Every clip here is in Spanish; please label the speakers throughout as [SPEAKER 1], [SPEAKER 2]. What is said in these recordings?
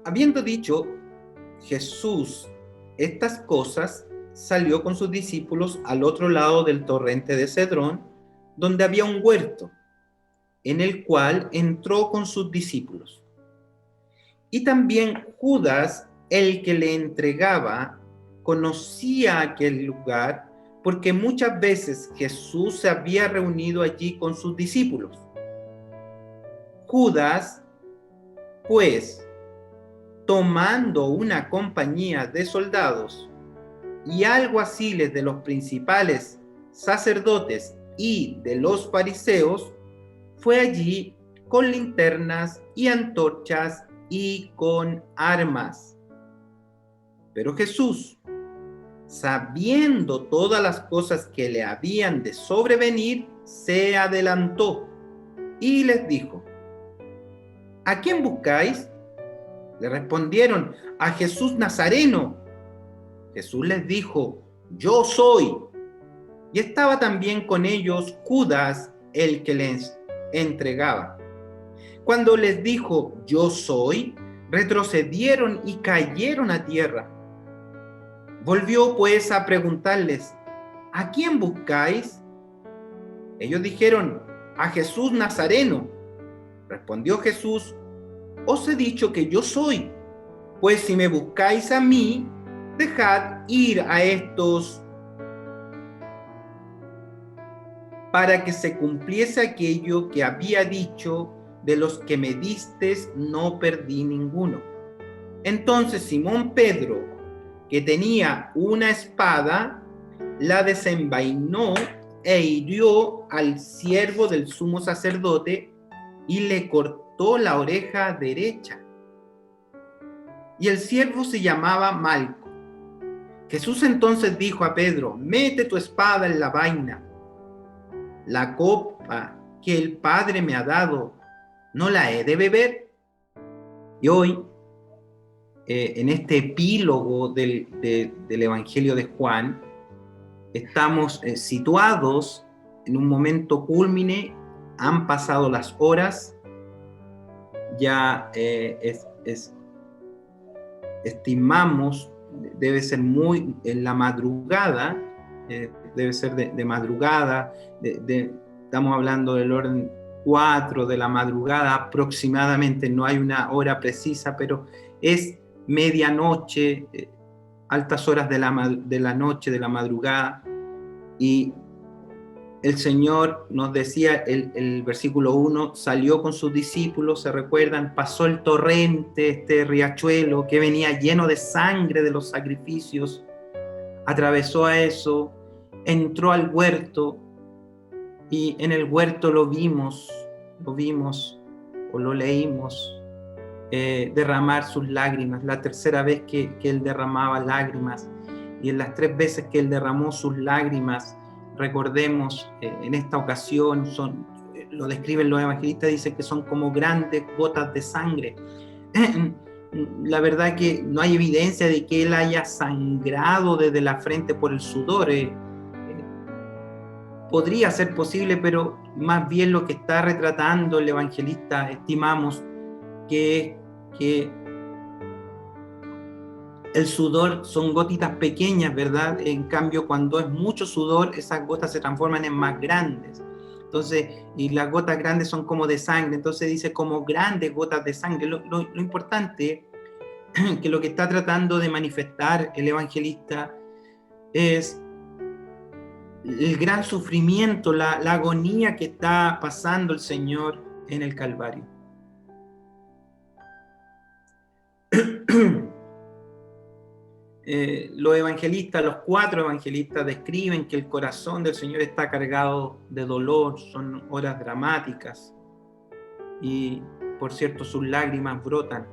[SPEAKER 1] Habiendo dicho Jesús estas cosas, salió con sus discípulos al otro lado del torrente de Cedrón, donde había un huerto, en el cual entró con sus discípulos. Y también Judas, el que le entregaba, conocía aquel lugar, porque muchas veces Jesús se había reunido allí con sus discípulos. Judas, pues, tomando una compañía de soldados y alguaciles de los principales sacerdotes y de los fariseos, fue allí con linternas y antorchas y con armas. Pero Jesús, sabiendo todas las cosas que le habían de sobrevenir, se adelantó y les dijo: ¿A quién buscáis? Le respondieron: a Jesús Nazareno. Jesús les dijo: yo soy. Y estaba también con ellos Judas, el que les entregaba. Cuando les dijo: yo soy, retrocedieron y cayeron a tierra. Volvió pues a preguntarles: ¿a quién buscáis? Ellos dijeron: a Jesús Nazareno. Respondió Jesús: os he dicho que yo soy. Pues si me buscáis a mí, dejad ir a estos, para que se cumpliese aquello que había dicho: de los que me distes no perdí ninguno. Entonces Simón Pedro, que tenía una espada, la desenvainó e hirió al siervo del sumo sacerdote y le cortó la oreja derecha. Y el siervo se llamaba Malco. Jesús entonces dijo a Pedro: mete tu espada en la vaina. La copa que el Padre me ha dado, ¿no la he de beber? Y hoy, en este epílogo del Evangelio de Juan, estamos situados en un momento cúlmine. Han pasado las horas, ya estimamos, debe ser muy en la madrugada, debe ser de madrugada, estamos hablando del orden 4 de la madrugada aproximadamente, no hay una hora precisa, pero es medianoche, altas horas de la noche, de la madrugada. Y el Señor nos decía, el versículo 1, salió con sus discípulos, se recuerdan, pasó el torrente, este riachuelo que venía lleno de sangre de los sacrificios, atravesó a eso, entró al huerto, y en el huerto lo vimos o lo leímos, derramar sus lágrimas, la tercera vez que él derramaba lágrimas, y en las 3 veces que él derramó sus lágrimas, recordemos, en esta ocasión lo describen los evangelistas, dicen que son como grandes gotas de sangre. La verdad que no hay evidencia de que él haya sangrado desde la frente por el sudor. Podría ser posible, pero más bien lo que está retratando el evangelista, estimamos, que el sudor son gotitas pequeñas, ¿verdad? En cambio, cuando es mucho sudor, esas gotas se transforman en más grandes. Entonces, y las gotas grandes son como de sangre, entonces dice como grandes gotas de sangre. Lo importante que lo que está tratando de manifestar el evangelista es el gran sufrimiento, la agonía que está pasando el Señor en el Calvario. Los evangelistas, los 4 evangelistas describen que el corazón del Señor está cargado de dolor, son horas dramáticas y, por cierto, sus lágrimas brotan.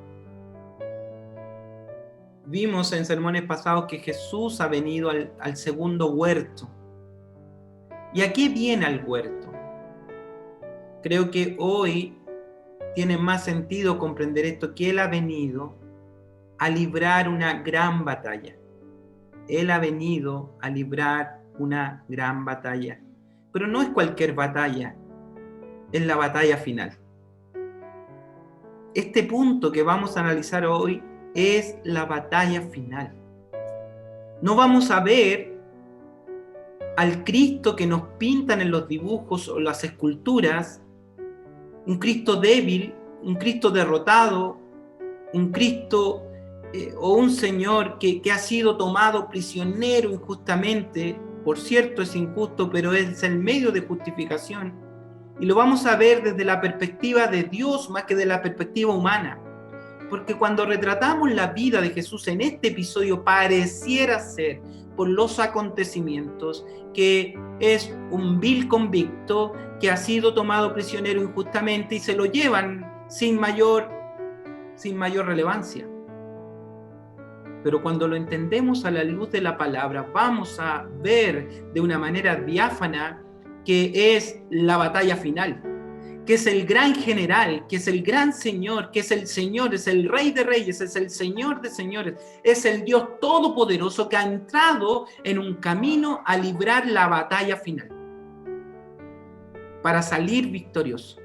[SPEAKER 1] Vimos en sermones pasados que Jesús ha venido al segundo huerto. ¿Y a qué viene al huerto? Creo que hoy tiene más sentido comprender esto, que Él ha venido a librar una gran batalla. Él ha venido a librar una gran batalla. Pero no es cualquier batalla, es la batalla final. este punto que vamos a analizar hoy es la batalla final. No vamos a ver al Cristo que nos pintan en los dibujos o las esculturas, un Cristo débil, un Cristo derrotado, un Cristo o un Señor que ha sido tomado prisionero injustamente. Por cierto, es injusto, pero es el medio de justificación. Y lo vamos a ver desde la perspectiva de Dios más que de la perspectiva humana. Porque cuando retratamos la vida de Jesús en este episodio, pareciera ser, por los acontecimientos, que es un vil convicto que ha sido tomado prisionero injustamente y se lo llevan sin mayor relevancia. Pero cuando lo entendemos a la luz de la palabra, vamos a ver de una manera diáfana que es la batalla final, que es el gran general, que es el gran Señor, que es el Rey de Reyes, es el Señor de Señores, es el Dios Todopoderoso que ha entrado en un camino a librar la batalla final para salir victorioso.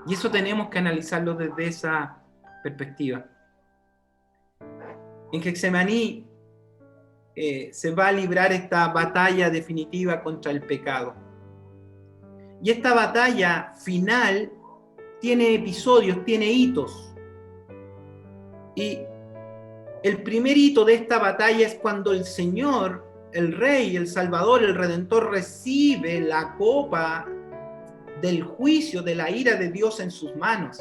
[SPEAKER 1] Y eso tenemos que analizarlo desde esa perspectiva. En Getsemaní se va a librar esta batalla definitiva contra el pecado. Y esta batalla final tiene episodios, tiene hitos. Y el primer hito de esta batalla es cuando el Señor, el Rey, el Salvador, el Redentor, recibe la copa del juicio, de la ira de Dios en sus manos.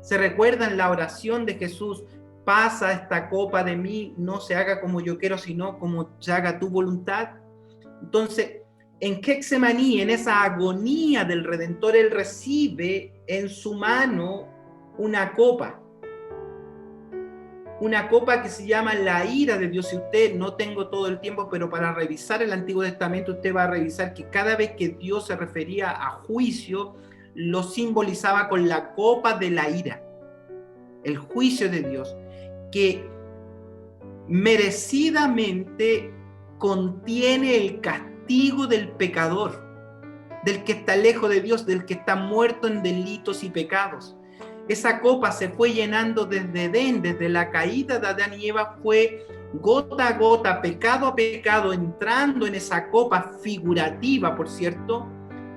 [SPEAKER 1] ¿Se recuerdan la oración de Jesús? Pasa esta copa de mí, no se haga como yo quiero, sino como se haga tu voluntad. Entonces, en Getsemaní, en esa agonía del Redentor, Él recibe en su mano una copa que se llama la ira de Dios. Si usted, no tengo todo el tiempo, pero para revisar el Antiguo Testamento, usted va a revisar que cada vez que Dios se refería a juicio, lo simbolizaba con la copa de la ira, el juicio de Dios, que merecidamente contiene el castigo del pecador, del que está lejos de Dios, del que está muerto en delitos y pecados. Esa copa se fue llenando desde Edén, desde la caída de Adán y Eva, fue gota a gota, pecado a pecado, entrando en esa copa figurativa, por cierto,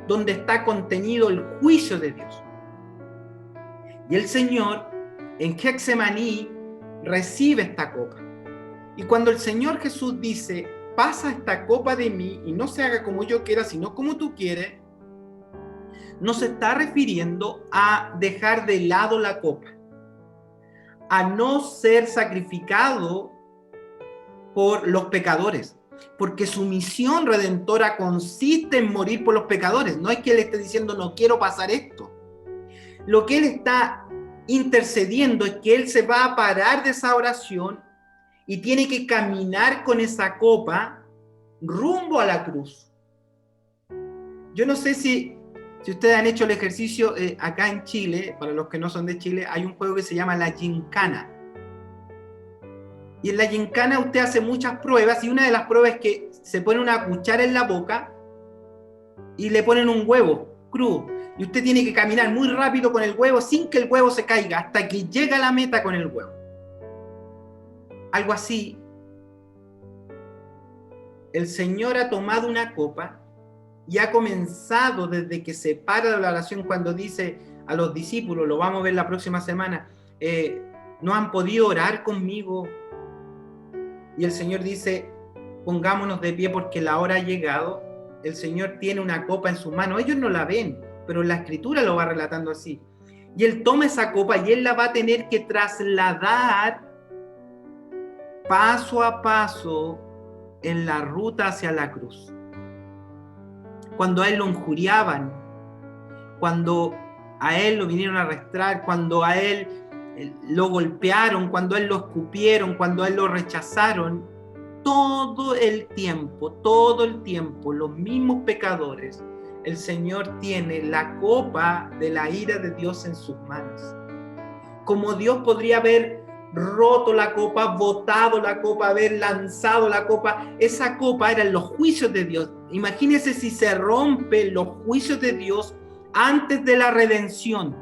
[SPEAKER 1] donde está contenido el juicio de Dios. Y el Señor en Getsemaní recibe esta copa. Y cuando el Señor Jesús dice, pasa esta copa de mí y no se haga como yo quiera, sino como tú quieres, no se está refiriendo a dejar de lado la copa, a no ser sacrificado por los pecadores, porque su misión redentora consiste en morir por los pecadores. No es que Él esté diciendo, no quiero pasar esto. Lo que Él está intercediendo es que Él se va a parar de esa oración y tiene que caminar con esa copa rumbo a la cruz. Yo no sé si ustedes han hecho el ejercicio acá en Chile. Para los que no son de Chile, hay un juego que se llama la gincana. Y en la gincana usted hace muchas pruebas, y una de las pruebas es que se pone una cuchara en la boca y le ponen un huevo crudo. Y usted tiene que caminar muy rápido con el huevo sin que el huevo se caiga hasta que llega a la meta con el huevo. Algo así. El Señor ha tomado una copa y ha comenzado desde que se para de la oración, cuando dice a los discípulos, lo vamos a ver la próxima semana, no han podido orar conmigo. Y el Señor dice, pongámonos de pie porque la hora ha llegado. El Señor tiene una copa en sus manos. Ellos no la ven, pero la Escritura lo va relatando así. Y Él toma esa copa y Él la va a tener que trasladar paso a paso en la ruta hacia la cruz. Cuando a Él lo injuriaban, cuando a Él lo vinieron a arrastrar, cuando a Él lo golpearon, cuando a Él lo escupieron, cuando a Él lo rechazaron, todo el tiempo, los mismos pecadores, el Señor tiene la copa de la ira de Dios en sus manos. Como Dios podría haber roto la copa, botado la copa, haber lanzado la copa, esa copa eran los juicios de Dios. Imagínense si se rompen los juicios de Dios antes de la redención.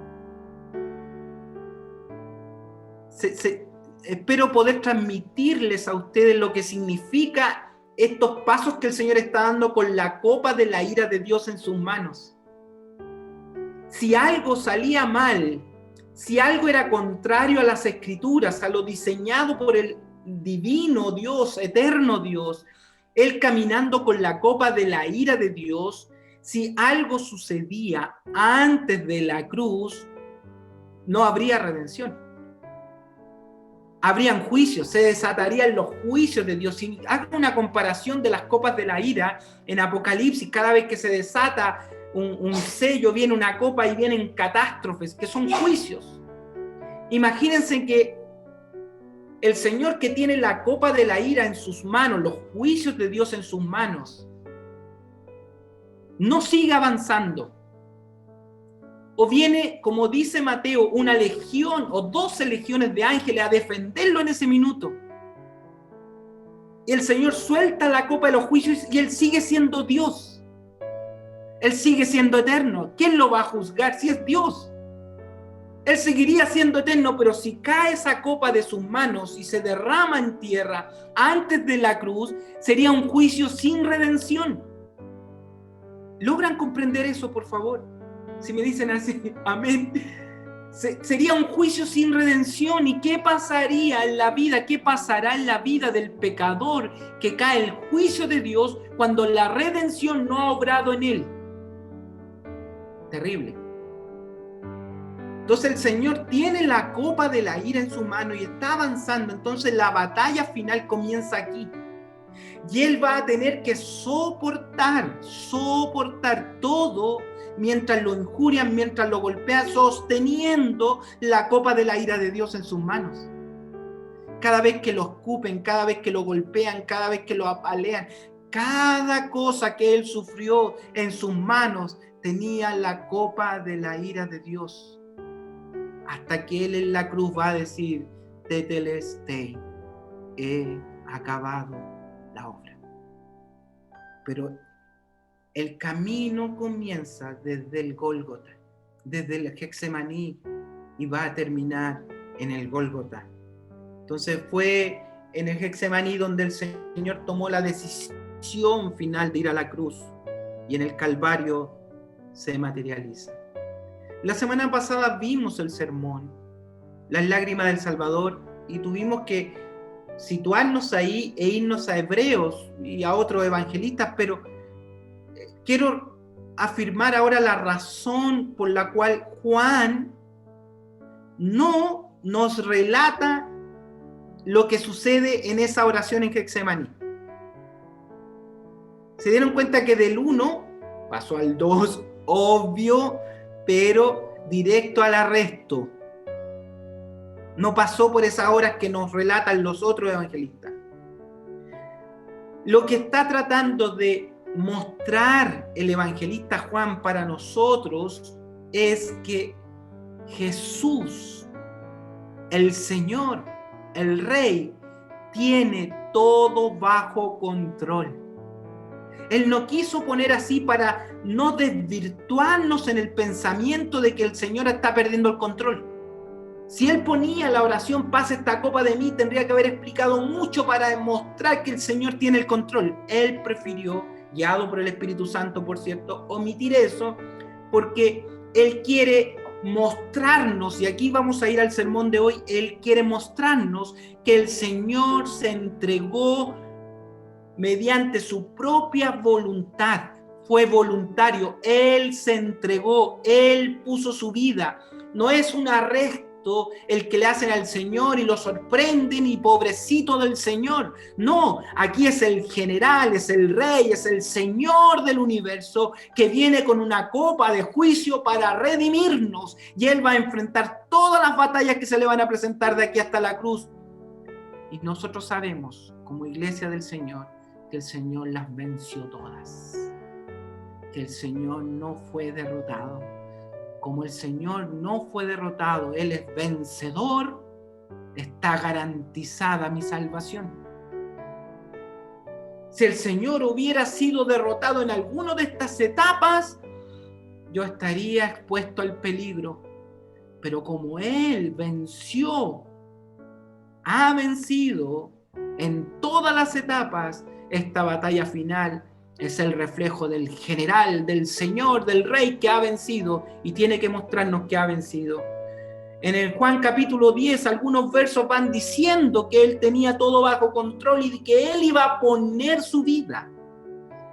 [SPEAKER 1] Espero poder transmitirles a ustedes lo que significa estos pasos que el Señor está dando con la copa de la ira de Dios en sus manos. Si algo salía mal, si algo era contrario a las Escrituras, a lo diseñado por el divino Dios, eterno Dios, Él caminando con la copa de la ira de Dios, si algo sucedía antes de la cruz, no habría redención. Habrían juicios, se desatarían los juicios de Dios. Si hago una comparación de las copas de la ira en Apocalipsis, cada vez que se desata un sello, viene una copa y vienen catástrofes, que son juicios. Imagínense que el Señor, que tiene la copa de la ira en sus manos, los juicios de Dios en sus manos, no sigue avanzando. O viene, como dice Mateo, una legión o 12 legiones de ángeles a defenderlo en ese minuto. Y el Señor suelta la copa de los juicios y Él sigue siendo Dios. Él sigue siendo eterno. ¿Quién lo va a juzgar si es Dios? Él seguiría siendo eterno, pero si cae esa copa de sus manos y se derrama en tierra antes de la cruz, sería un juicio sin redención. ¿Logran comprender eso, por favor? Si me dicen así, amén. Sería un juicio sin redención. ¿Y qué pasaría en la vida? ¿Qué pasará en la vida del pecador que cae el juicio de Dios cuando la redención no ha obrado en él? Terrible. Entonces el Señor tiene la copa de la ira en su mano y está avanzando. Entonces la batalla final comienza aquí. Y Él va a tener que soportar todo mientras lo injurian, mientras lo golpean, sosteniendo la copa de la ira de Dios en sus manos. Cada vez que lo escupen, cada vez que lo golpean, cada vez que lo apalean, cada cosa que Él sufrió en sus manos tenía la copa de la ira de Dios. Hasta que Él en la cruz va a decir, tetelestai, he acabado la obra. Pero el camino comienza desde el Gólgota, desde el Getsemaní, y va a terminar en el Gólgota. Entonces fue en el Getsemaní donde el Señor tomó la decisión final de ir a la cruz, y en el Calvario se materializa. La semana pasada vimos el sermón, las lágrimas del Salvador, y tuvimos que situarnos ahí e irnos a Hebreos y a otros evangelistas, pero quiero afirmar ahora la razón por la cual Juan no nos relata lo que sucede en esa oración en Getsemaní. Se dieron cuenta que del 1 pasó al 2, obvio, pero directo al arresto. No pasó por esas horas que nos relatan los otros evangelistas. Lo que está tratando de mostrar el evangelista Juan para nosotros es que Jesús, el Señor, el Rey, tiene todo bajo control. Él no quiso poner así para no desvirtuarnos en el pensamiento de que el Señor está perdiendo el control. Si Él ponía la oración, pasa esta copa de mí, tendría que haber explicado mucho para demostrar que el Señor tiene el control. Él prefirió, guiado por el Espíritu Santo, por cierto, omitir eso, porque Él quiere mostrarnos, y aquí vamos a ir al sermón de hoy, Él quiere mostrarnos que el Señor se entregó mediante su propia voluntad. Fue voluntario, Él se entregó, Él puso su vida. No es un arresto el que le hacen al Señor y lo sorprenden y pobrecito del Señor. No, aquí es el general, es el rey, es el Señor del universo que viene con una copa de juicio para redimirnos, y Él va a enfrentar todas las batallas que se le van a presentar de aquí hasta la cruz. Y nosotros sabemos, como iglesia del Señor, que el Señor las venció todas, que el Señor no fue derrotado. Como el Señor no fue derrotado, Él es vencedor, está garantizada mi salvación. Si el Señor hubiera sido derrotado en alguna de estas etapas, yo estaría expuesto al peligro. Pero como Él venció, ha vencido en todas las etapas, esta batalla final es el reflejo del general, del Señor, del Rey que ha vencido y tiene que mostrarnos que ha vencido. En el Juan capítulo 10, algunos versos van diciendo que Él tenía todo bajo control y que Él iba a poner su vida.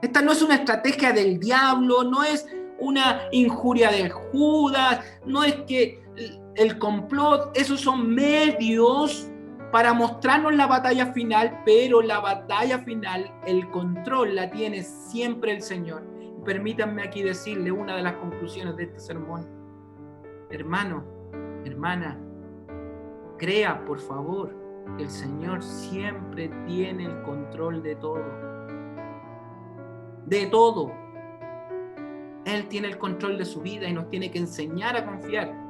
[SPEAKER 1] Esta no es una estrategia del diablo, no es una injuria de Judas, no es que el complot, esos son medios para mostrarnos la batalla final, pero la batalla final, el control la tiene siempre el Señor. Y permítanme aquí decirle una de las conclusiones de este sermón. Hermano, hermana, crea por favor que el Señor siempre tiene el control de todo. De todo. Él tiene el control de su vida y nos tiene que enseñar a confiar.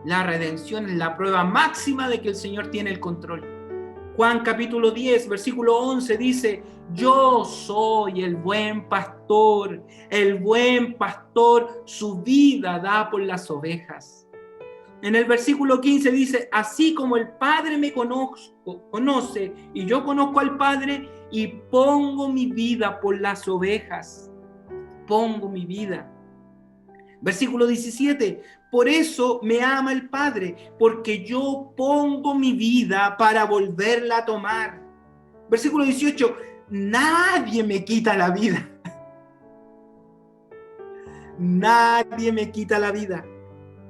[SPEAKER 1] La redención es la prueba máxima de que el Señor tiene el control. Juan capítulo 10, versículo 11 dice: yo soy el buen pastor su vida da por las ovejas. En el versículo 15 dice: así como el Padre me conoce y yo conozco al Padre y pongo mi vida por las ovejas. Pongo mi vida. Versículo 17: por eso me ama el Padre, porque yo pongo mi vida para volverla a tomar. Versículo 18: nadie me quita la vida. Nadie me quita la vida,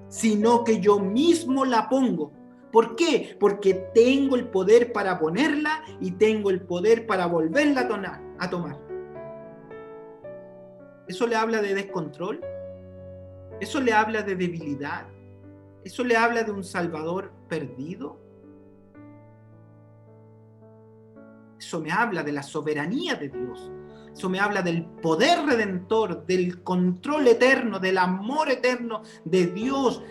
[SPEAKER 1] sino que yo mismo la pongo. ¿Por qué? Porque tengo el poder para ponerla y tengo el poder para volverla a tomar. ¿Eso le habla de descontrol? ¿Eso le habla de debilidad? ¿Eso le habla de un Salvador perdido? Eso me habla de la soberanía de Dios. Eso me habla del poder redentor, del control eterno, del amor eterno de Dios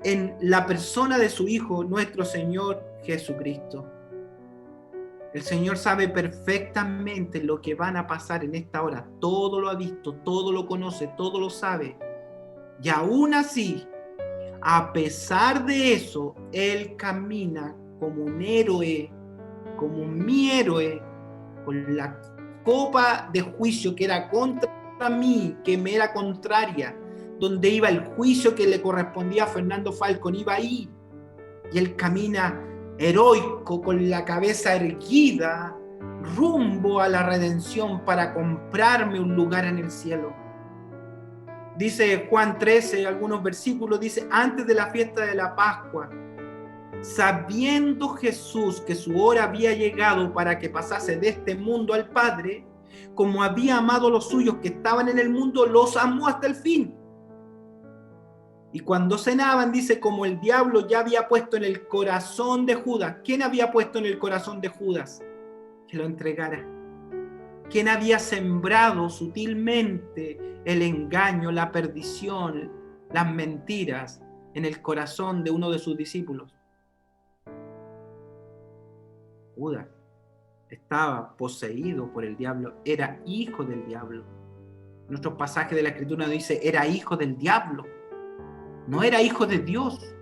[SPEAKER 1] en la persona de su Hijo, nuestro Señor Jesucristo. El Señor sabe perfectamente lo que van a pasar en esta hora. Todo lo ha visto, todo lo conoce, todo lo sabe. Y aún así, a pesar de eso, Él camina como un héroe, como mi héroe, con la copa de juicio que era contra mí, que me era contraria, donde iba el juicio que le correspondía a Fernando Falcón, iba ahí. Y Él camina heroico, con la cabeza erguida, rumbo a la redención para comprarme un lugar en el cielo. Dice Juan 13, algunos versículos, dice: antes de la fiesta de la Pascua, sabiendo Jesús que su hora había llegado para que pasase de este mundo al Padre, como había amado a los suyos que estaban en el mundo, los amó hasta el fin. Y cuando cenaban, dice, como el diablo ya había puesto en el corazón de Judas. ¿Quién había puesto en el corazón de Judas que lo entregara? ¿Quién había sembrado sutilmente el engaño, la perdición, las mentiras en el corazón de uno de sus discípulos? Judas estaba poseído por el diablo, era hijo del diablo. Nuestro pasaje de la Escritura nos dice: era hijo del diablo, no era hijo de Dios.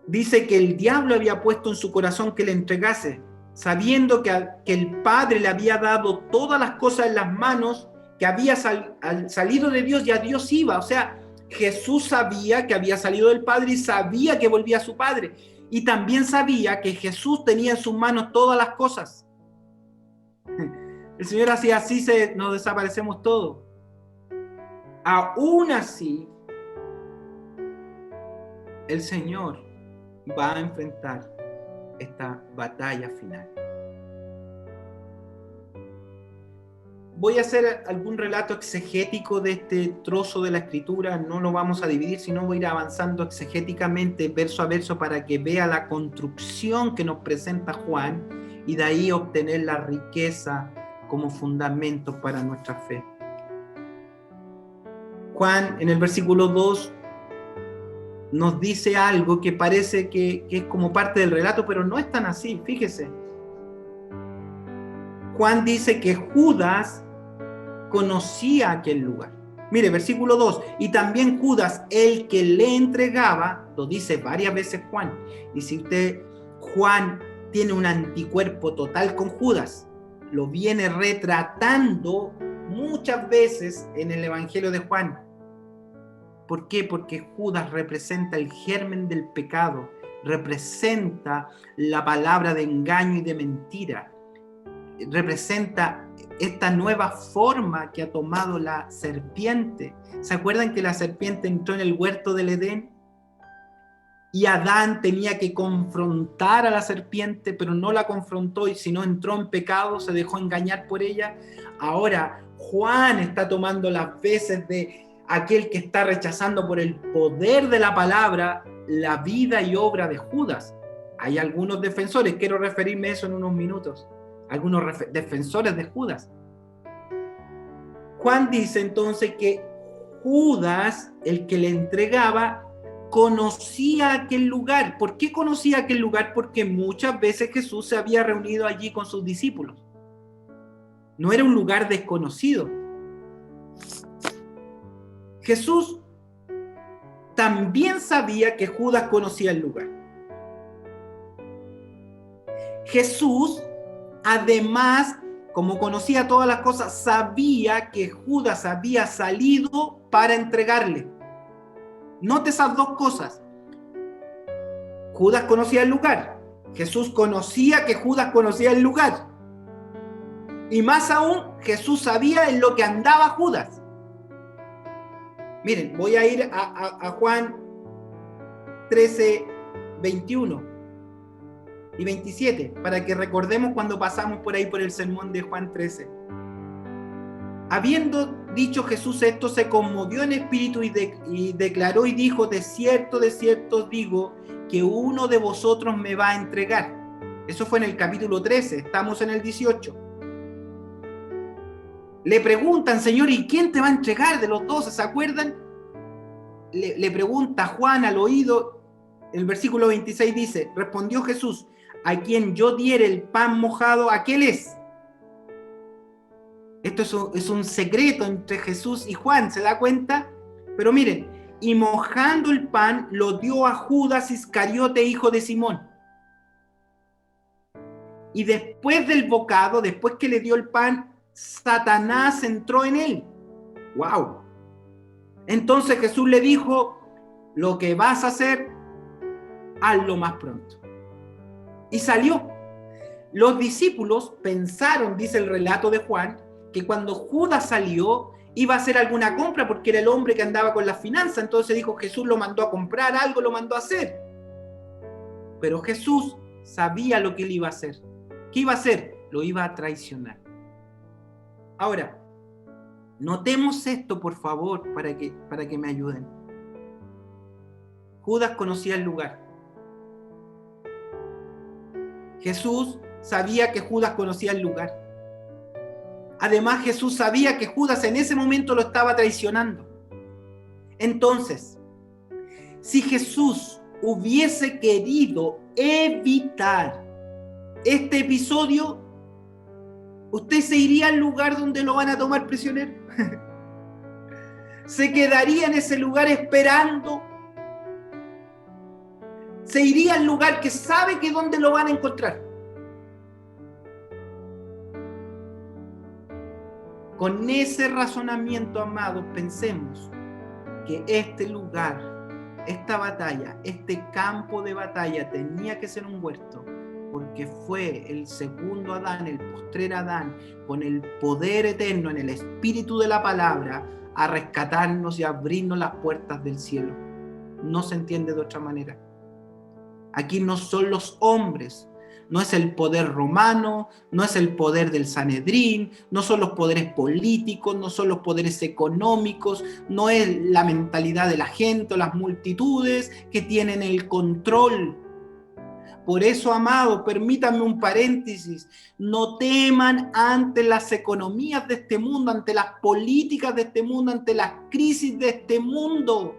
[SPEAKER 1] Dice que el diablo había puesto en su corazón que le entregase, sabiendo que el Padre le había dado todas las cosas en las manos, que había salido de Dios y a Dios iba. O sea, Jesús sabía que había salido del Padre y sabía que volvía a su Padre. Y también sabía que Jesús tenía en sus manos todas las cosas. El Señor hacía así, nos desaparecemos todos. Aún así, el Señor va a enfrentar esta batalla final. Voy a hacer algún relato exegético de este trozo de la Escritura. No lo vamos a dividir, sino voy a ir avanzando exegéticamente verso a verso para que vea la construcción que nos presenta Juan y de ahí obtener la riqueza como fundamento para nuestra fe. Juan, en el versículo 2, nos dice algo que parece que es como parte del relato, pero no es tan así. Fíjese. Juan dice que Judas conocía aquel lugar. Mire, versículo 2, y también Judas, el que le entregaba, lo dice varias veces Juan, y si Juan tiene un anticuerpo total con Judas, lo viene retratando muchas veces en el Evangelio de Juan. ¿Por qué? Porque Judas representa el germen del pecado, representa la palabra de engaño y de mentira, representa esta nueva forma que ha tomado la serpiente. ¿Se acuerdan que la serpiente entró en el huerto del Edén? Y Adán tenía que confrontar a la serpiente, pero no la confrontó, y si no entró en pecado, se dejó engañar por ella. Ahora Juan está tomando las veces de aquel que está rechazando por el poder de la palabra la vida y obra de Judas. Hay algunos defensores, quiero referirme a eso en unos minutos, algunos defensores de Judas. Juan dice entonces que Judas, el que le entregaba, conocía aquel lugar. ¿Por qué conocía aquel lugar? Porque muchas veces Jesús se había reunido allí con sus discípulos. No era un lugar desconocido. Jesús también sabía que Judas conocía el lugar. Jesús, además, como conocía todas las cosas, sabía que Judas había salido para entregarle. Note esas dos cosas. Judas conocía el lugar. Jesús conocía que Judas conocía el lugar. Y más aún, Jesús sabía en lo que andaba Judas. Miren, voy a ir a Juan 13, 21 y 27, para que recordemos cuando pasamos por ahí por el sermón de Juan 13. Habiendo dicho Jesús esto, se conmovió en espíritu y declaró y dijo: de cierto os digo, que uno de vosotros me va a entregar. Eso fue en el capítulo 13, estamos en el 18. Le preguntan: Señor, ¿y quién te va a entregar de los 12? ¿Se acuerdan? Le pregunta Juan al oído. El versículo 26 dice: respondió Jesús: a quien yo diere el pan mojado, aquel es. Esto es un secreto entre Jesús y Juan, ¿se da cuenta? Pero miren, y mojando el pan, lo dio a Judas Iscariote, hijo de Simón. Y después del bocado, después que le dio el pan, Satanás entró en él. ¡Wow! Entonces Jesús le dijo: lo que vas a hacer, hazlo más pronto. Y salió. Los discípulos pensaron, dice el relato de Juan, que cuando Judas salió iba a hacer alguna compra, porque era el hombre que andaba con las finanzas. Entonces dijo: Jesús lo mandó a comprar algo, lo mandó a hacer. Pero Jesús sabía lo que él iba a hacer. ¿Qué iba a hacer? Lo iba a traicionar. Ahora, notemos esto, por favor, para que me ayuden. Judas conocía el lugar. Jesús sabía que Judas conocía el lugar. Además, Jesús sabía que Judas en ese momento lo estaba traicionando. Entonces, si Jesús hubiese querido evitar este episodio, ¿usted se iría al lugar donde lo van a tomar prisionero? ¿Se quedaría en ese lugar esperando? ¿Se iría al lugar que sabe que dónde lo van a encontrar? Con ese razonamiento, amados, pensemos que este lugar, esta batalla, este campo de batalla tenía que ser un huerto, porque fue el segundo Adán, el postrer Adán, con el poder eterno en el espíritu de la palabra, a rescatarnos y abrirnos las puertas del cielo. No se entiende de otra manera. Aquí no son los hombres, no es el poder romano, no es el poder del Sanedrín, no son los poderes políticos, no son los poderes económicos, no es la mentalidad de la gente o las multitudes que tienen el control. Por eso, amado, permítanme un paréntesis: no teman ante las economías de este mundo, ante las políticas de este mundo, ante las crisis de este mundo.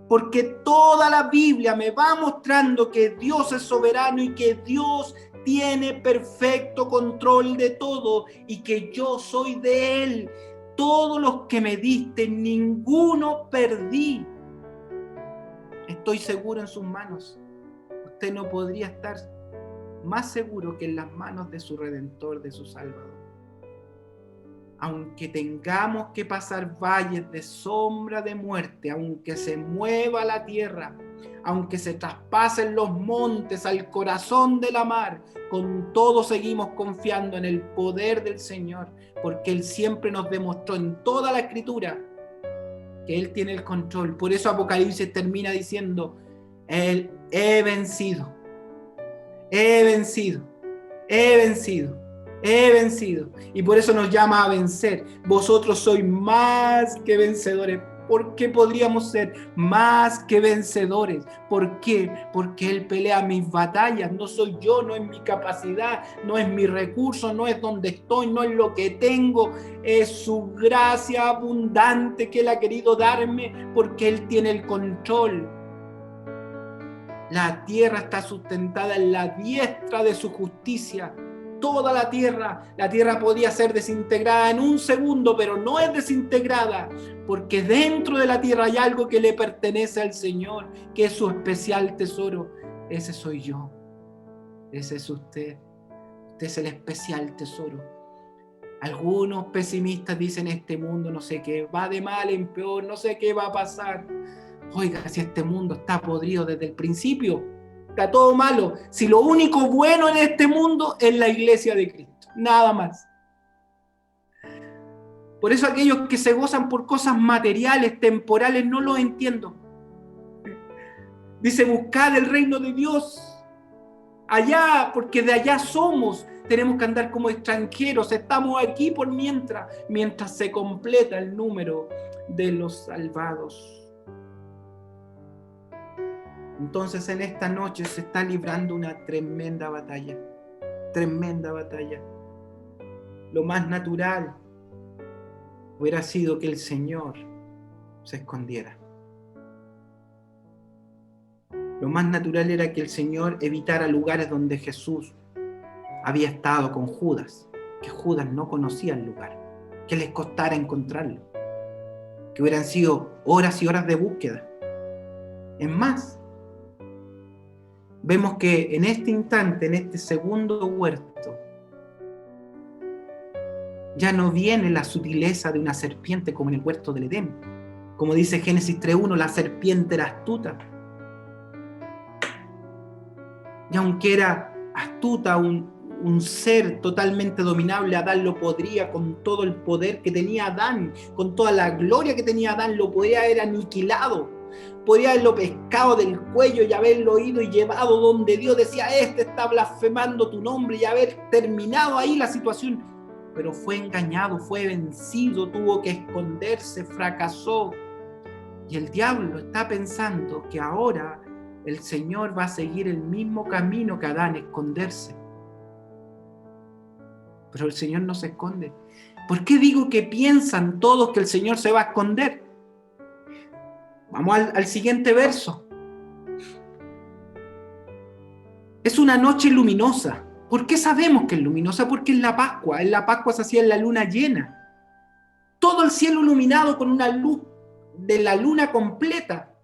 [SPEAKER 1] Porque toda la Biblia me va mostrando que Dios es soberano y que Dios tiene perfecto control de todo y que yo soy de Él. Todos los que me diste, ninguno perdí. Estoy seguro en sus manos. Usted no podría estar más seguro que en las manos de su Redentor, de su Salvador. Aunque tengamos que pasar valles de sombra de muerte, aunque se mueva la tierra, aunque se traspasen los montes al corazón de la mar, con todo seguimos confiando en el poder del Señor, porque Él siempre nos demostró en toda la Escritura que Él tiene el control. Por eso Apocalipsis termina diciendo: Él, he vencido, he vencido, he vencido. He vencido. Y por eso nos llama a vencer. Vosotros sois más que vencedores. ¿Por qué podríamos ser más que vencedores? ¿Por qué? Porque Él pelea mis batallas. No soy yo, no es mi capacidad, no es mi recurso, no es donde estoy, no es lo que tengo. Es su gracia abundante que Él ha querido darme, porque Él tiene el control. La tierra está sustentada en la diestra de su justicia. Toda la tierra podía ser desintegrada en un segundo, pero no es desintegrada, porque dentro de la tierra hay algo que le pertenece al Señor, que es su especial tesoro. Ese soy yo, ese es usted es el especial tesoro. Algunos pesimistas dicen: este mundo no sé qué, va de mal en peor, no sé qué va a pasar. Oiga, si este mundo está podrido desde el principio, está todo malo. Si lo único bueno en este mundo es la iglesia de Cristo, nada más. Por eso aquellos que se gozan por cosas materiales, temporales, no los entiendo. Dice: buscad el reino de Dios allá, porque de allá somos. Tenemos que andar como extranjeros. Estamos aquí por mientras se completa el número de los salvados. Entonces en esta noche se está librando una tremenda batalla. Tremenda batalla. Lo más natural hubiera sido que el Señor se escondiera. Lo más natural era que el Señor evitara lugares donde Jesús había estado con Judas, que Judas no conocía el lugar, que les costara encontrarlo, que hubieran sido horas y horas de búsqueda. Es más, vemos que en este instante, en este segundo huerto, ya no viene la sutileza de una serpiente como en el huerto del Edén. Como dice Génesis 3:1, la serpiente era astuta. Y aunque era astuta, un ser totalmente dominable, Adán lo podría, con todo el poder que tenía Adán, con toda la gloria que tenía Adán, lo podría haber aniquilado. Podría haberlo pescado del cuello y haberlo ido y llevado donde Dios decía: este está blasfemando tu nombre, y haber terminado ahí la situación. Pero fue engañado, fue vencido, tuvo que esconderse, fracasó. Y el diablo está pensando que ahora el Señor va a seguir el mismo camino que Adán, esconderse. Pero el Señor no se esconde. ¿Por qué digo que piensan todos que el Señor se va a esconder? Vamos al siguiente verso. Es una noche luminosa. ¿Por qué sabemos que es luminosa? Porque es la Pascua. En la Pascua se hacía en la luna llena. Todo el cielo iluminado con una luz de la luna completa.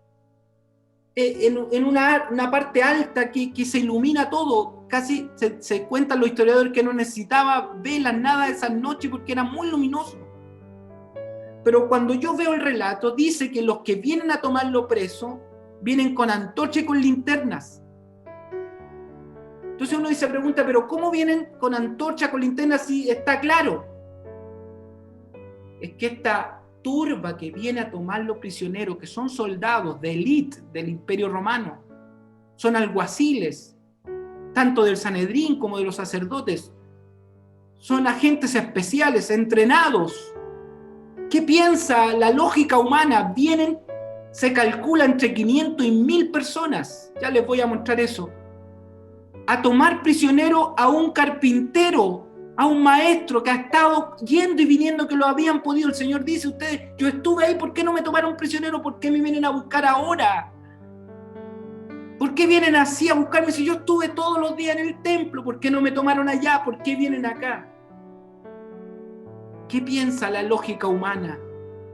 [SPEAKER 1] En una parte alta que se ilumina todo. Casi se cuentan los historiadores que no necesitaba velas, nada esa noche, porque era muy luminoso. Pero cuando yo veo el relato, dice que los que vienen a tomarlo preso vienen con antorcha y con linternas. Entonces uno se pregunta: ¿pero cómo vienen con antorcha, con linternas, si está claro? Es que esta turba que viene a tomarlo prisionero, que son soldados de élite del Imperio Romano, son alguaciles, tanto del Sanedrín como de los sacerdotes, son agentes especiales, entrenados. ¿Qué piensa la lógica humana? Vienen, se calcula entre 500 y 1000 personas, ya les voy a mostrar eso, a tomar prisionero a un carpintero, a un maestro que ha estado yendo y viniendo, que lo habían podido. El Señor dice: ustedes, yo estuve ahí, ¿por qué no me tomaron prisionero? ¿Por qué me vienen a buscar ahora? ¿Por qué vienen así a buscarme si yo estuve todos los días en el templo? ¿Por qué no me tomaron allá? ¿Por qué vienen acá? ¿Qué piensa la lógica humana?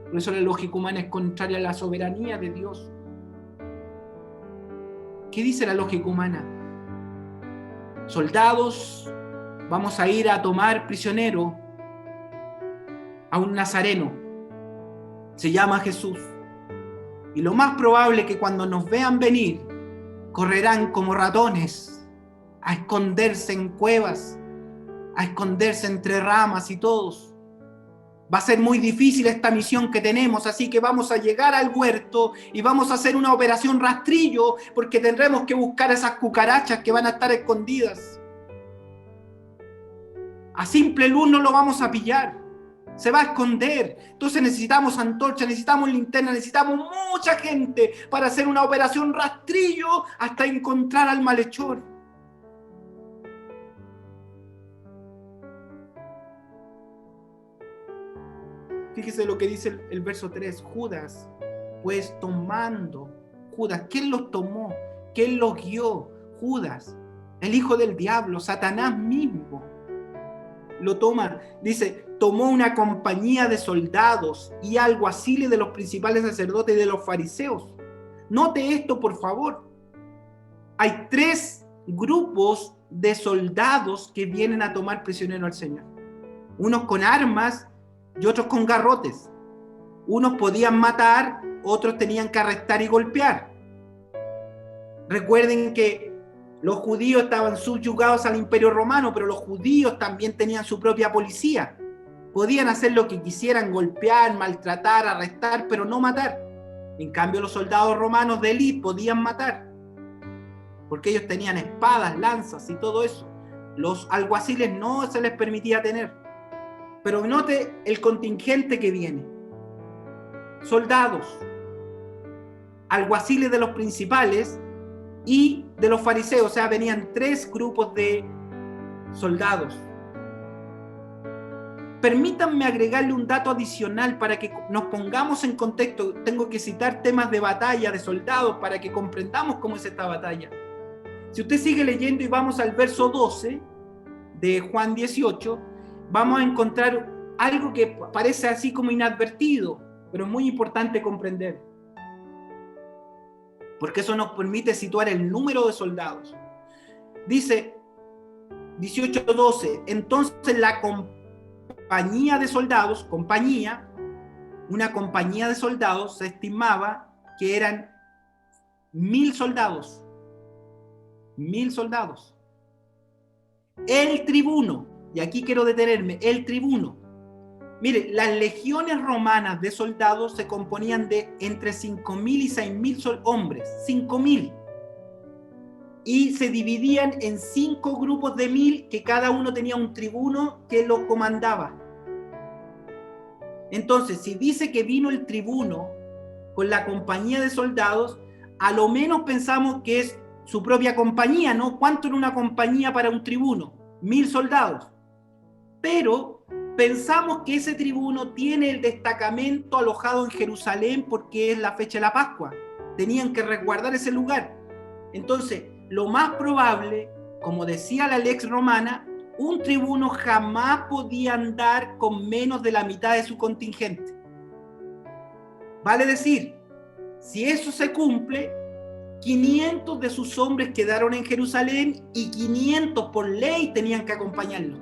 [SPEAKER 1] Por eso la lógica humana es contraria a la soberanía de Dios. ¿Qué dice la lógica humana? Soldados, vamos a ir a tomar prisionero a un nazareno. Se llama Jesús. Y lo más probable es que cuando nos vean venir, correrán como ratones a esconderse en cuevas, a esconderse entre ramas y todos. Va a ser muy difícil esta misión que tenemos, así que vamos a llegar al huerto y vamos a hacer una operación rastrillo, porque tendremos que buscar esas cucarachas que van a estar escondidas. A simple luz no lo vamos a pillar, se va a esconder. Entonces necesitamos antorchas, necesitamos linterna, necesitamos mucha gente para hacer una operación rastrillo hasta encontrar al malhechor. Fíjese lo que dice el verso 3, Judas, pues tomando, Judas, ¿quién los tomó? ¿Quién los guió? Judas, el hijo del diablo, Satanás mismo, lo toma, dice, tomó una compañía de soldados y alguaciles de los principales sacerdotes y de los fariseos. Note esto, por favor. Hay 3 grupos de soldados que vienen a tomar prisionero al Señor. Unos con armas y otros con garrotes. Unos podían matar, otros tenían que arrestar y golpear. Recuerden que los judíos estaban subyugados al Imperio Romano, pero los judíos también tenían su propia policía. Podían hacer lo que quisieran, golpear, maltratar, arrestar, pero no matar. En cambio, los soldados romanos de élite podían matar, porque ellos tenían espadas, lanzas y todo eso. Los alguaciles no se les permitía tener. Pero note el contingente que viene. Soldados, alguaciles de los principales y de los fariseos, o sea, venían 3 grupos de soldados. Permítanme agregarle un dato adicional para que nos pongamos en contexto. Tengo que citar temas de batalla, de soldados, para que comprendamos cómo es esta batalla. Si usted sigue leyendo y vamos al verso 12 de Juan 18, vamos a encontrar algo que parece así como inadvertido, pero es muy importante comprender, porque eso nos permite situar el número de soldados. Dice 18:12, entonces la compañía de soldados, una compañía de soldados se estimaba que eran 1000 soldados. 1000 soldados. El tribuno, y aquí quiero detenerme, el tribuno. Mire, las legiones romanas de soldados se componían de entre 5000 y 6000 hombres, 5000. Y se dividían en 5 grupos de 1000, que cada uno tenía un tribuno que lo comandaba. Entonces, si dice que vino el tribuno con la compañía de soldados, a lo menos pensamos que es su propia compañía, ¿no? ¿Cuánto era una compañía para un tribuno? 1000 soldados. Pero pensamos que ese tribuno tiene el destacamento alojado en Jerusalén porque es la fecha de la Pascua. Tenían que resguardar ese lugar. Entonces, lo más probable, como decía la lex romana, un tribuno jamás podía andar con menos de la mitad de su contingente. Vale decir, si eso se cumple, 500 de sus hombres quedaron en Jerusalén y 500 por ley tenían que acompañarlo.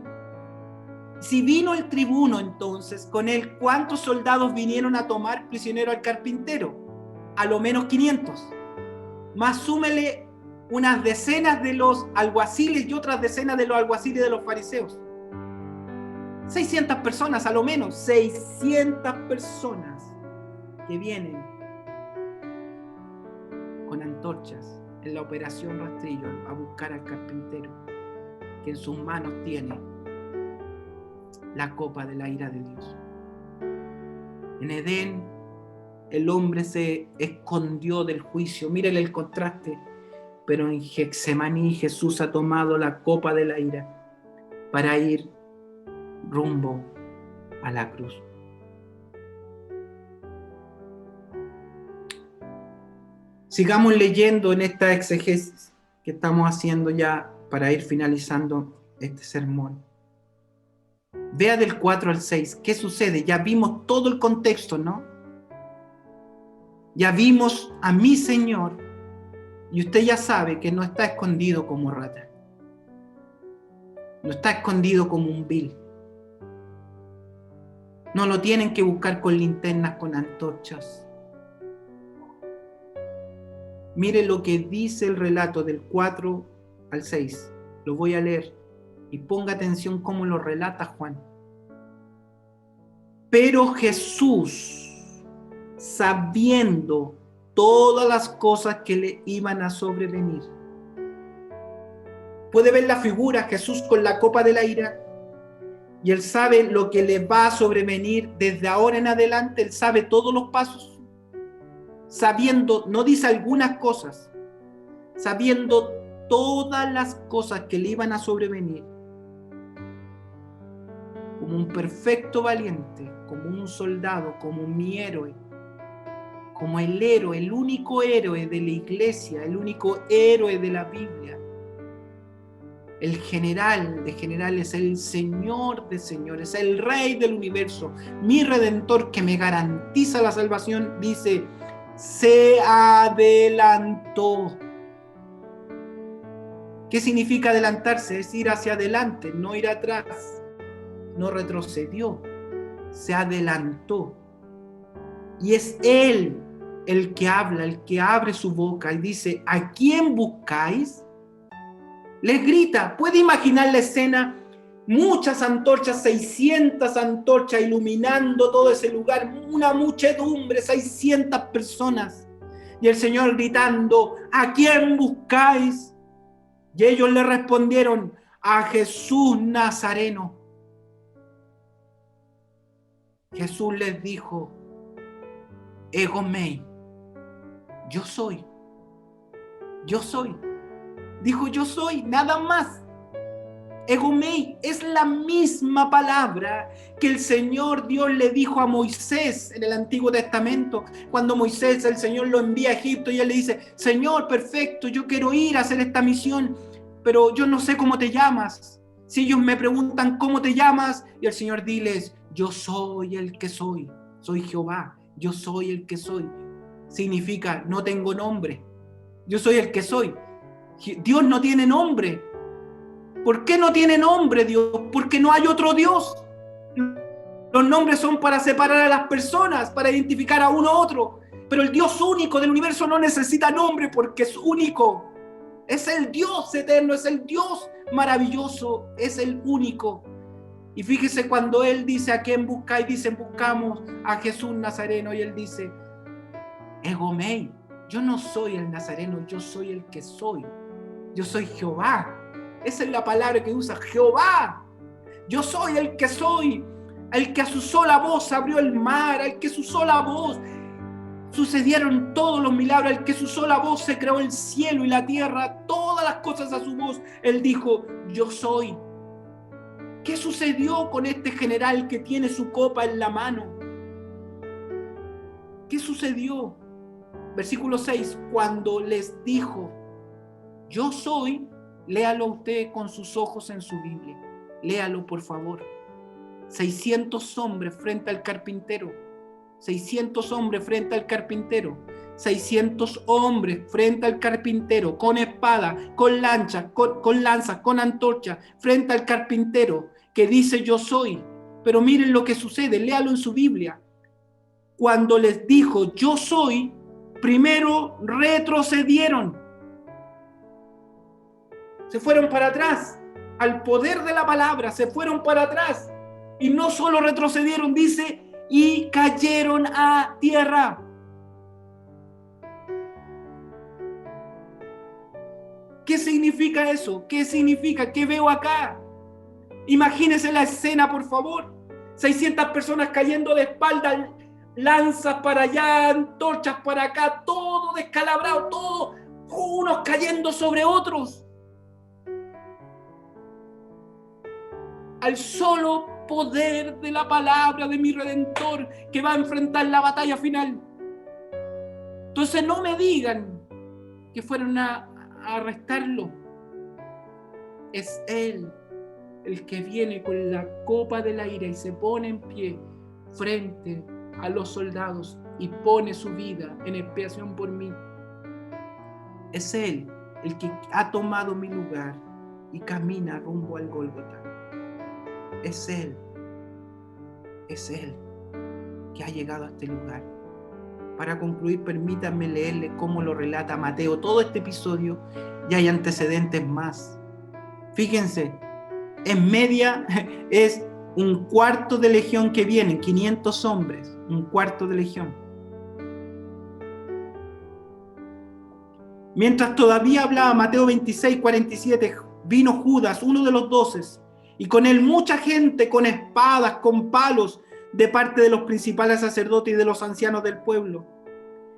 [SPEAKER 1] Si vino el tribuno, entonces, con él, ¿cuántos soldados vinieron a tomar prisionero al carpintero? A lo menos 500. Más súmele unas decenas de los alguaciles y otras decenas de los alguaciles de los fariseos. 600 personas, a lo menos. 600 personas que vienen con antorchas en la operación rastrillo a buscar al carpintero, que en sus manos tiene la copa de la ira de Dios. En Edén, el hombre se escondió del juicio. Mírenle el contraste. Pero en Getsemaní Jesús ha tomado la copa de la ira para ir rumbo a la cruz. Sigamos leyendo en esta exegesis que estamos haciendo ya para ir finalizando este sermón. Vea del 4 al 6, ¿qué sucede? Ya vimos todo el contexto, ¿no? Ya vimos a mi Señor, y usted ya sabe que no está escondido como rata. No está escondido como un vil. No lo tienen que buscar con linternas, con antorchas. Mire lo que dice el relato del 4 al 6. Lo voy a leer y ponga atención cómo lo relata Juan. Pero Jesús, sabiendo todas las cosas que le iban a sobrevenir. Puede ver la figura, Jesús con la copa de la ira, y él sabe lo que le va a sobrevenir desde ahora en adelante. Él sabe todos los pasos, sabiendo, no dice algunas cosas, sabiendo todas las cosas que le iban a sobrevenir. Como un perfecto valiente, como un soldado, como mi héroe, como el héroe, el único héroe de la iglesia, el único héroe de la Biblia, el general de generales, el Señor de señores, el Rey del universo, mi Redentor que me garantiza la salvación, dice, se adelantó. ¿Qué significa adelantarse? Es ir hacia adelante, no ir atrás. No retrocedió, se adelantó. Y es Él el que habla, el que abre su boca y dice, ¿a quién buscáis? Les grita, puede imaginar la escena, muchas antorchas, 600 antorchas iluminando todo ese lugar, una muchedumbre, 600 personas. Y el Señor gritando, ¿a quién buscáis? Y ellos le respondieron, a Jesús Nazareno. Jesús les dijo, ego mei, yo soy. Dijo yo soy, nada más. Ego mei es la misma palabra que el Señor Dios le dijo a Moisés en el Antiguo Testamento. Cuando Moisés, el Señor lo envía a Egipto y él le dice, Señor, perfecto, yo quiero ir a hacer esta misión, pero yo no sé cómo te llamas. Si ellos me preguntan cómo te llamas, y el Señor diles, yo soy el que soy Jehová, yo soy el que soy. Significa, no tengo nombre, yo soy el que soy. Dios no tiene nombre. ¿Por qué no tiene nombre Dios? Porque no hay otro Dios. Los nombres son para separar a las personas, para identificar a uno a otro. Pero el Dios único del universo no necesita nombre porque es único. Es el Dios eterno, es el Dios maravilloso, es el único. Y fíjese cuando Él dice a quién buscáis, dicen buscamos a Jesús Nazareno y Él dice, ego mei, yo no soy el Nazareno, yo soy el que soy. Yo soy Jehová. Esa es la palabra que usa, Jehová. Yo soy el que soy, el que a su sola voz abrió el mar, al que su sola voz sucedieron todos los milagros, al que su sola voz se creó el cielo y la tierra, todas las cosas a su voz. Él dijo, yo soy. ¿Qué sucedió con este general que tiene su copa en la mano? ¿Qué sucedió? Versículo 6, cuando les dijo, yo soy, léalo usted con sus ojos en su Biblia, léalo por favor. 600 hombres frente al carpintero, 600 hombres frente al carpintero, 600 hombres frente al carpintero, con espada, con lanza, con antorcha, frente al carpintero, que dice yo soy. Pero miren lo que sucede, léalo en su Biblia. Cuando les dijo yo soy, primero retrocedieron. Se fueron para atrás, al poder de la palabra, se fueron para atrás. Y no solo retrocedieron, dice, y cayeron a tierra. ¿Qué significa eso? ¿Qué significa? ¿Qué veo acá? Imagínense la escena, por favor. 600 personas cayendo de espaldas, lanzas para allá, antorchas para acá, todo descalabrado, todo, unos cayendo sobre otros. Al solo poder de la palabra de mi Redentor que va a enfrentar la batalla final. Entonces no me digan
[SPEAKER 2] que fueron a arrestarlo. Es Él el que viene con la copa de la ira y se pone en pie frente a los soldados y pone su vida en expiación por mí. Es Él el que ha tomado mi lugar y camina rumbo al Gólgota. Es Él que ha llegado a este lugar. Para concluir, permítanme leerle cómo lo relata Mateo todo este episodio, y hay antecedentes más. Fíjense, en media es un cuarto de legión que vienen, 500 hombres, un cuarto de legión. Mientras todavía hablaba, Mateo 26, 47, vino Judas, uno de los 12, y con él mucha gente con espadas, con palos, de parte de los principales sacerdotes y de los ancianos del pueblo.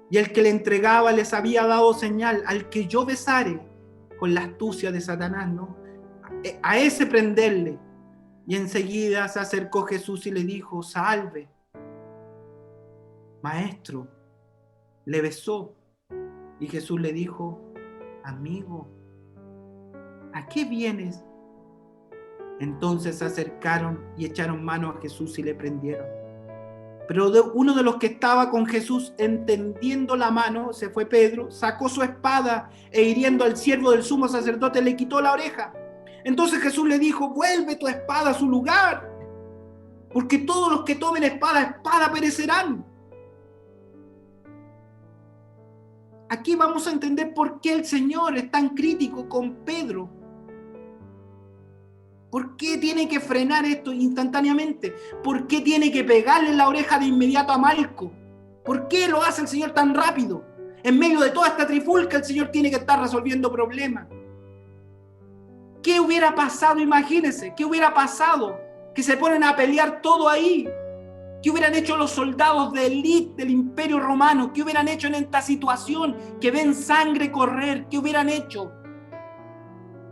[SPEAKER 2] Y el que le entregaba les había dado señal: al que yo besare, con la astucia de Satanás, ¿no? A ese prenderle. Y enseguida se acercó Jesús y le dijo: salve. Maestro, le besó. Y Jesús le dijo: amigo, ¿a qué vienes? Entonces se acercaron y echaron mano a Jesús y le prendieron. Pero uno de los que estaba con Jesús, entendiendo la mano, se fue Pedro, sacó su espada e hiriendo al siervo del sumo sacerdote le quitó la oreja. Entonces Jesús le dijo: vuelve tu espada a su lugar, porque todos los que tomen espada perecerán. Aquí vamos a entender por qué el Señor es tan crítico con Pedro. ¿Por qué tiene que frenar esto instantáneamente? ¿Por qué tiene que pegarle en la oreja de inmediato a Malco? ¿Por qué lo hace el Señor tan rápido? En medio de toda esta trifulca, el Señor tiene que estar resolviendo problemas. ¿Qué hubiera pasado? Imagínense, ¿qué hubiera pasado? Que se ponen a pelear todo ahí. ¿Qué hubieran hecho los soldados de élite del Imperio Romano? ¿Qué hubieran hecho en esta situación? Que ven sangre correr. ¿Qué hubieran hecho?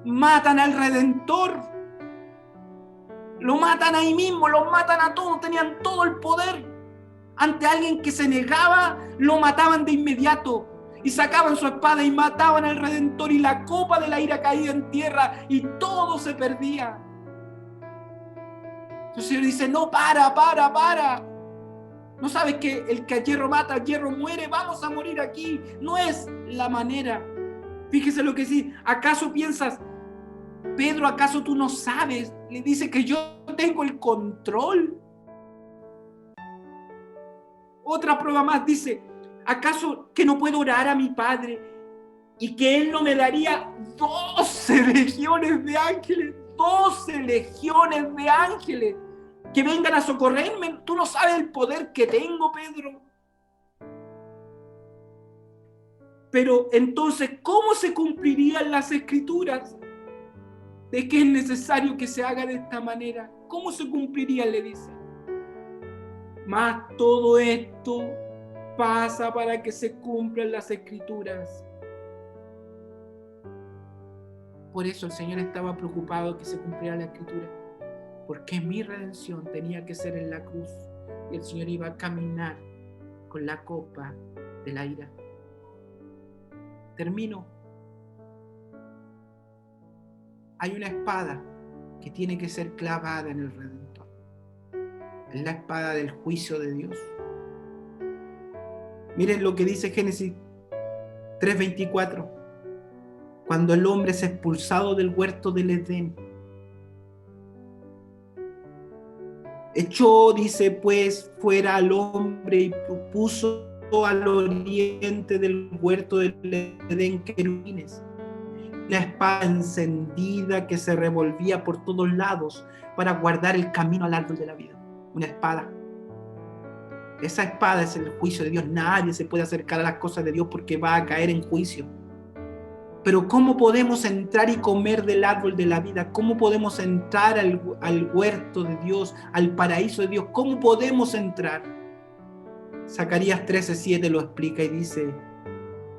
[SPEAKER 2] Matan al Redentor. Lo matan ahí mismo, lo matan a todos, tenían todo el poder. Ante alguien que se negaba, lo mataban de inmediato. Y sacaban su espada y mataban al Redentor, y la copa de la ira caía en tierra y todo se perdía. El Señor dice: no, para. ¿No sabes que el que a hierro mata, a hierro muere? Vamos a morir aquí. No es la manera. Fíjese lo que dice. ¿Acaso piensas, Pedro, acaso tú no sabes? Le dice que yo tengo el control. Otra prueba más dice: ¿acaso que no puedo orar a mi Padre y que Él no me daría 12 legiones de ángeles? 12 legiones de ángeles que vengan a socorrerme. ¿Tú no sabes el poder que tengo, Pedro? Pero entonces, ¿cómo se cumplirían las Escrituras de que es necesario que se haga de esta manera? ¿Cómo se cumpliría? Le dice. Mas todo esto pasa para que se cumplan las Escrituras. Por eso el Señor estaba preocupado que se cumpliera la Escritura, porque mi redención tenía que ser en la cruz, y el Señor iba a caminar con la copa de la ira. Termino. Hay una espada que tiene que ser clavada en el Redentor. Es la espada del juicio de Dios. Miren lo que dice Génesis 3:24. Cuando el hombre es expulsado del huerto del Edén, echó, dice, pues fuera al hombre y puso al oriente del huerto del Edén querubines, la espada encendida que se revolvía por todos lados para guardar el camino al árbol de la vida. Una espada. Esa espada es el juicio de Dios. Nadie se puede acercar a las cosas de Dios porque va a caer en juicio. Pero ¿cómo podemos entrar y comer del árbol de la vida? ¿Cómo podemos entrar al huerto de Dios, al paraíso de Dios? ¿Cómo podemos entrar? Zacarías 13:7 lo explica y dice: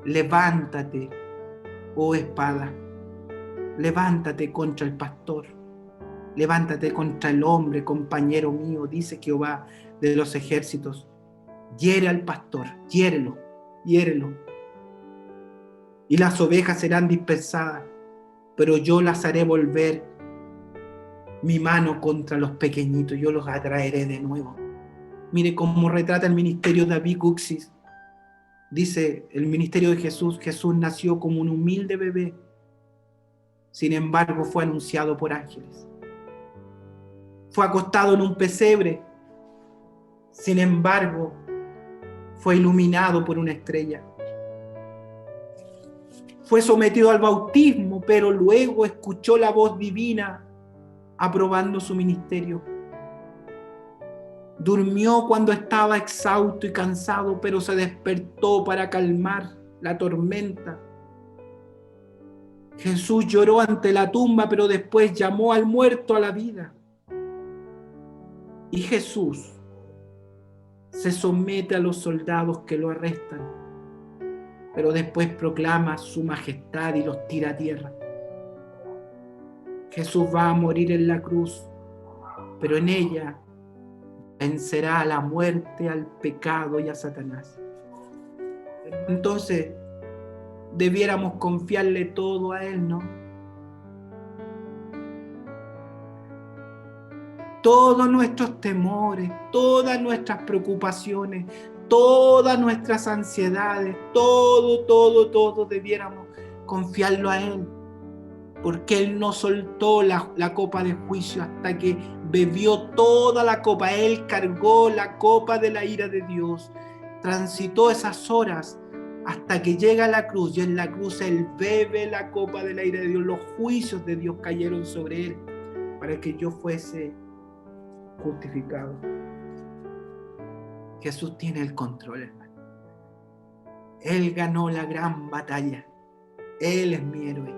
[SPEAKER 2] levántate, oh espada, levántate contra el pastor, levántate contra el hombre, compañero mío, dice Jehová de los ejércitos. Hiere al pastor, hiérelo. y las ovejas serán dispersadas, pero yo las haré volver mi mano contra los pequeñitos, yo los atraeré de nuevo. Mire cómo retrata el ministerio de David Guxis. Dice el ministerio de Jesús: Jesús nació como un humilde bebé, sin embargo fue anunciado por ángeles. Fue acostado en un pesebre, sin embargo fue iluminado por una estrella. Fue sometido al bautismo, pero luego escuchó la voz divina aprobando su ministerio. Durmió cuando estaba exhausto y cansado, pero se despertó para calmar la tormenta. Jesús lloró ante la tumba, pero después llamó al muerto a la vida. Y Jesús se somete a los soldados que lo arrestan, pero después proclama su majestad y los tira a tierra. Jesús va a morir en la cruz, pero en ella vencerá a la muerte, al pecado y a Satanás. Entonces, debiéramos confiarle todo a Él, ¿no? Todos nuestros temores, todas nuestras preocupaciones, todas nuestras ansiedades, todo debiéramos confiarlo a Él, porque Él no soltó la copa de juicio hasta que bebió toda la copa. Él cargó la copa de la ira de Dios, transitó esas horas hasta que llega a la cruz, y en la cruz Él bebe la copa de la ira de Dios. Los juicios de Dios cayeron sobre Él para que yo fuese justificado. Jesús tiene el control, hermano. Él ganó la gran batalla. Él es mi héroe.